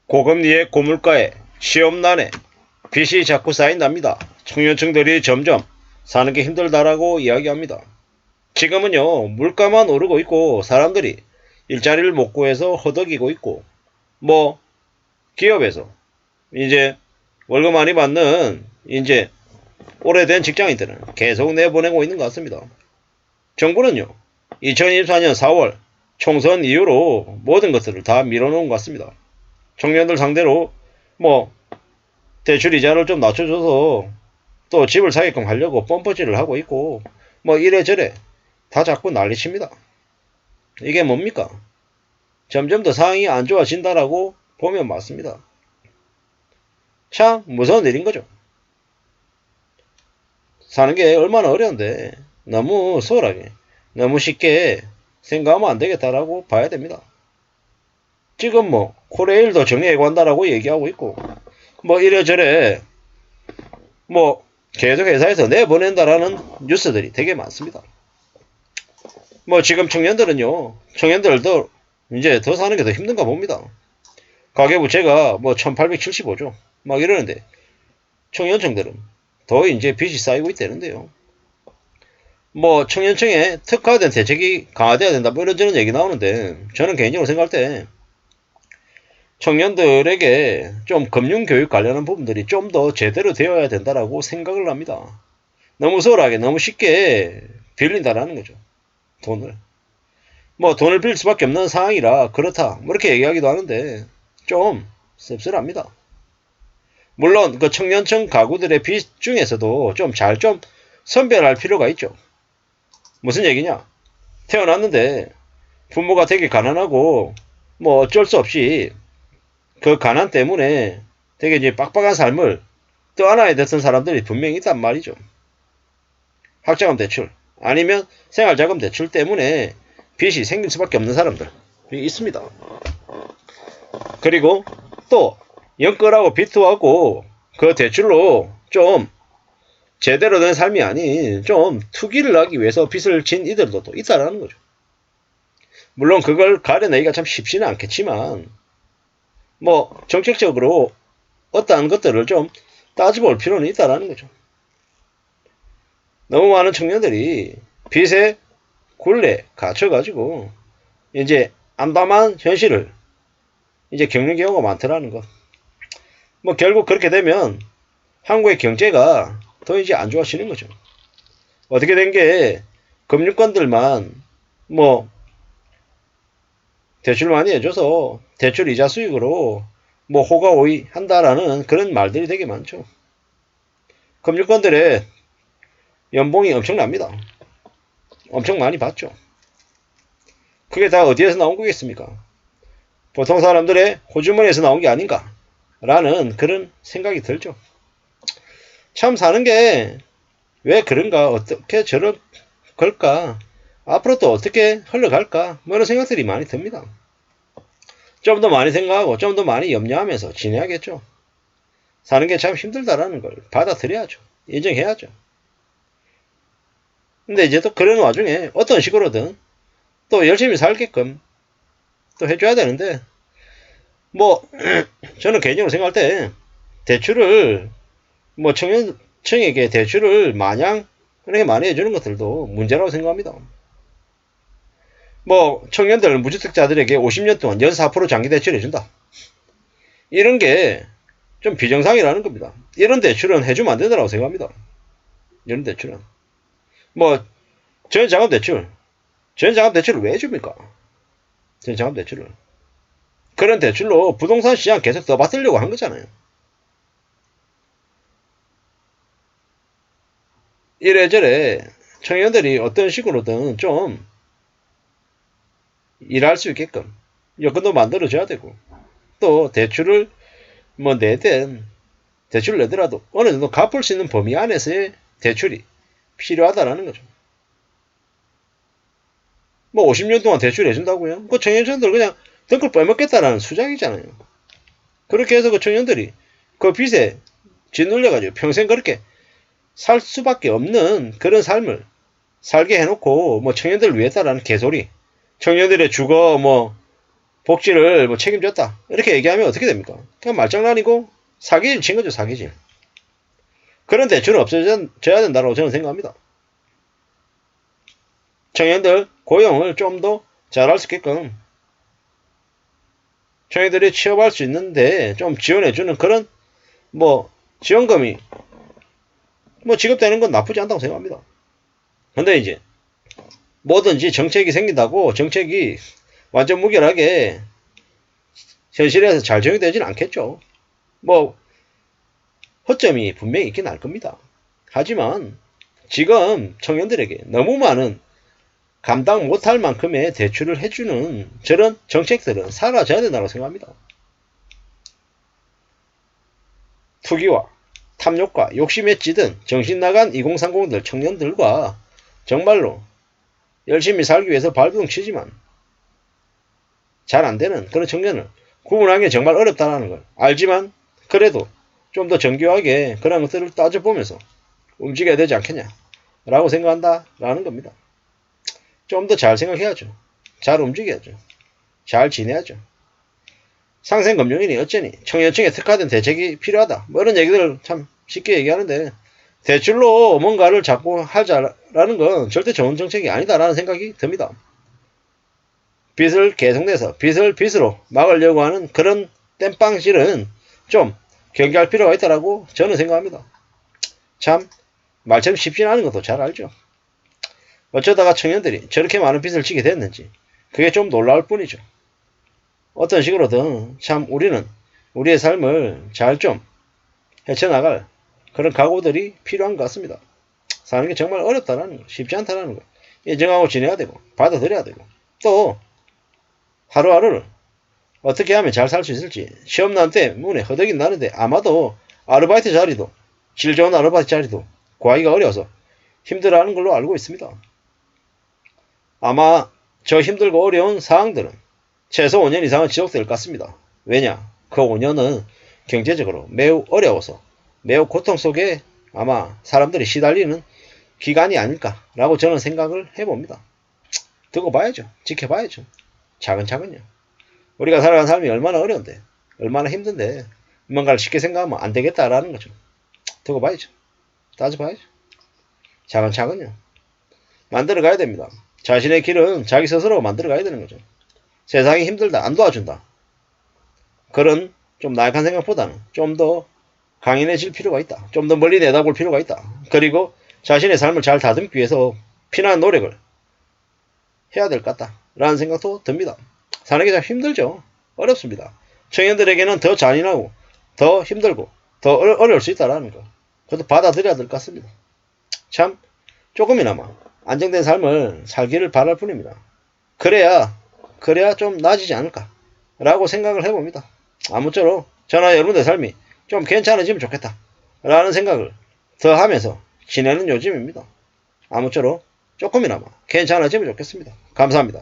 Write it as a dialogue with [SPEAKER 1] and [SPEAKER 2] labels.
[SPEAKER 1] 고금리에 고물가에 시험난에 빚이 자꾸 쌓인답니다. 청년층들이 점점 사는 게 힘들다라고 이야기합니다. 지금은요, 물가만 오르고 있고 사람들이 일자리를 못 구해서 허덕이고 있고, 뭐 기업에서 이제 월급 많이 받는 이제 오래된 직장인들은 계속 내보내고 있는 것 같습니다. 정부는요, 2024년 4월 총선 이후로 모든 것들을 다 밀어놓은 것 같습니다. 청년들 상대로 뭐 대출 이자를 좀 낮춰줘서 또 집을 사게끔 하려고 뻔뻔질을 하고 있고, 뭐 이래저래 다 자꾸 난리칩니다. 이게 뭡니까? 점점 더 상황이 안 좋아진다라고 보면 맞습니다. 참 무서운 일인 거죠. 사는 게 얼마나 어려운데 너무 소홀하게 너무 쉽게 생각하면 안 되겠다라고 봐야 됩니다. 지금 뭐 코레일도 정리해고한다라고 얘기하고 있고, 뭐 이래저래 뭐 계속 회사에서 내보낸다라는 뉴스들이 되게 많습니다. 뭐 지금 청년들도 이제 더 사는 게 더 힘든가 봅니다. 가계부채가 뭐 1875조 막 이러는데 청년층들은 더 이제 빚이 쌓이고 있다는데요. 뭐 청년층에 특화된 대책이 강화돼야 된다 뭐 이런저런 얘기 나오는데, 저는 개인적으로 생각할 때 청년들에게 좀 금융교육 관련한 부분들이 좀 더 제대로 되어야 된다라고 생각을 합니다. 너무 소홀하게 너무 쉽게 빌린다라는 거죠. 돈을. 뭐 돈을 빌릴 수밖에 없는 상황이라 그렇다 뭐 이렇게 얘기하기도 하는데 좀 씁쓸합니다. 물론 그 청년층 가구들의 빚 중에서도 좀 잘 좀 선별할 필요가 있죠. 무슨 얘기냐? 태어났는데 부모가 되게 가난하고 뭐 어쩔 수 없이 그 가난 때문에 되게 이제 빡빡한 삶을 떠안아야 됐던 사람들이 분명히 있단 말이죠. 학자금 대출 아니면 생활자금 대출 때문에 빚이 생길 수밖에 없는 사람들이 있습니다. 그리고 또 연끌하고 비투하고 그 대출로 좀 제대로 된 삶이 아닌 좀 투기를 하기 위해서 빚을 진 이들도 또 있다라는 거죠. 물론 그걸 가려내기가 참 쉽지는 않겠지만 뭐 정책적으로 어떠한 것들을 좀 따져볼 필요는 있다라는 거죠. 너무 많은 청년들이 빚에 굴레 갇혀가지고 이제 암담한 현실을 이제 겪는 경우가 많더라는 것. 뭐 결국 그렇게 되면 한국의 경제가 더 이제 안 좋아지는 거죠. 어떻게 된 게 금융권들만 뭐 대출 많이 해줘서 대출 이자 수익으로 뭐 호가호위 한다라는 그런 말들이 되게 많죠. 금융권들의 연봉이 엄청납니다. 엄청 많이 받죠. 그게 다 어디에서 나온 거겠습니까? 보통 사람들의 호주머니에서 나온 게 아닌가 라는 그런 생각이 들죠. 참 사는 게 왜 그런가, 어떻게 저런 걸까, 앞으로 또 어떻게 흘러갈까, 뭐 이런 생각들이 많이 듭니다. 좀 더 많이 생각하고 좀 더 많이 염려하면서 지내야겠죠. 사는 게 참 힘들다라는 걸 받아들여야죠. 인정해야죠. 근데 이제 또 그런 와중에 어떤 식으로든 또 열심히 살게끔 또 해줘야 되는데, 뭐 저는 개인적으로 생각할 때 대출을 뭐 청년층에게 대출을 마냥 그렇게 많이 해주는 것들도 문제라고 생각합니다. 뭐 청년들 무주택자들에게 50년 동안 연사 4% 장기 대출 해준다. 이런 게 좀 비정상이라는 겁니다. 이런 대출은 해주면 안 된다고 생각합니다. 이런 대출은 뭐 전자금 대출, 전자금 대출을 왜 해줍니까? 전자금 대출을 그런 대출로 부동산 시장 계속 더 받으려고 한 거잖아요. 이래저래 청년들이 어떤 식으로든 좀 일할 수 있게끔 여건도 만들어줘야 되고, 또 대출을 뭐 내든 대출을 내더라도 어느 정도 갚을 수 있는 범위 안에서의 대출이 필요하다라는 거죠. 뭐 50년 동안 대출 해준다고요? 그 청년층들 그냥 등골 빼먹겠다라는 수작이잖아요. 그렇게 해서 그 청년들이 그 빚에 짓눌려가지고 평생 그렇게 살 수밖에 없는 그런 삶을 살게 해놓고 뭐 청년들을 위해서라는 개소리, 청년들의 주거 뭐 복지를 뭐 책임졌다. 이렇게 얘기하면 어떻게 됩니까? 그냥 말장난이고 사기질 친 거죠, 사기질. 그런 대출은 없어져야 된다고 저는 생각합니다. 청년들 고용을 좀 더 잘할 수 있게끔 청년들이 취업할 수 있는데 좀 지원해주는 그런 뭐 지원금이 뭐 지급되는 건 나쁘지 않다고 생각합니다. 근데 이제 뭐든지 정책이 생긴다고 정책이 완전 무결하게 현실에서 잘 적용되지는 않겠죠. 뭐 허점이 분명히 있긴 할 겁니다. 하지만 지금 청년들에게 너무 많은 감당 못할 만큼의 대출을 해주는 저런 정책들은 사라져야 된다고 생각합니다. 투기와 탐욕과 욕심에 찌든 정신나간 2030들 청년들과 정말로 열심히 살기 위해서 발버둥 치지만 잘 안되는 그런 청년을 구분하기 정말 어렵다는 걸 알지만 그래도 좀 더 정교하게 그런 것들을 따져보면서 움직여야 되지 않겠냐 라고 생각한다 라는 겁니다. 좀 더 잘 생각해야죠. 잘 움직여야죠. 잘 지내야죠. 상생금융인이 어쩌니 청년층에 특화된 대책이 필요하다. 뭐 이런 얘기들을 참 쉽게 얘기하는데 대출로 뭔가를 자꾸 하자라는 건 절대 좋은 정책이 아니다라는 생각이 듭니다. 빚을 계속 내서 빚을 빚으로 막으려고 하는 그런 땜빵질은 좀 경계할 필요가 있다라고 저는 생각합니다. 참 말처럼 쉽지 않은 것도 잘 알죠. 어쩌다가 청년들이 저렇게 많은 빚을 지게 됐는지 그게 좀 놀라울 뿐이죠. 어떤 식으로든 참 우리는 우리의 삶을 잘 좀 헤쳐나갈 그런 각오들이 필요한 것 같습니다. 사는 게 정말 어렵다라는 거, 쉽지 않다라는 거 인정하고 지내야 되고 받아들여야 되고 또 하루하루를 어떻게 하면 잘 살 수 있을지 시험난 때문에 허덕이 나는데 아마도 아르바이트 자리도 질 좋은 아르바이트 자리도 구하기가 어려워서 힘들어하는 걸로 알고 있습니다. 아마 저 힘들고 어려운 상황들은 최소 5년 이상은 지속될 것 같습니다. 왜냐? 그 5년은 경제적으로 매우 어려워서 매우 고통 속에 아마 사람들이 시달리는 기간이 아닐까라고 저는 생각을 해봅니다. 두고 봐야죠. 지켜봐야죠. 차근차근요. 우리가 살아가는 삶이 얼마나 어려운데 얼마나 힘든데 뭔가를 쉽게 생각하면 안 되겠다라는 거죠. 두고 봐야죠. 따져봐야죠. 차근차근요. 만들어 가야 됩니다. 자신의 길은 자기 스스로 만들어 가야 되는 거죠. 세상이 힘들다, 안 도와준다. 그런 좀 나약한 생각보다는 좀 더 강인해질 필요가 있다. 좀 더 멀리 내다볼 필요가 있다. 그리고 자신의 삶을 잘 다듬기 위해서 피나는 노력을 해야 될 것 같다. 라는 생각도 듭니다. 사는 게 참 힘들죠. 어렵습니다. 청년들에게는 더 잔인하고 더 힘들고 더 어려울 수 있다는 거. 그것도 받아들여야 될 것 같습니다. 참 조금이나마 안정된 삶을 살기를 바랄 뿐입니다. 그래야 좀 나아지지 않을까 라고 생각을 해봅니다. 아무쪼록 저나 여러분의 삶이 좀 괜찮아지면 좋겠다 라는 생각을 더 하면서 지내는 요즘입니다. 아무쪼록 조금이나마 괜찮아지면 좋겠습니다. 감사합니다.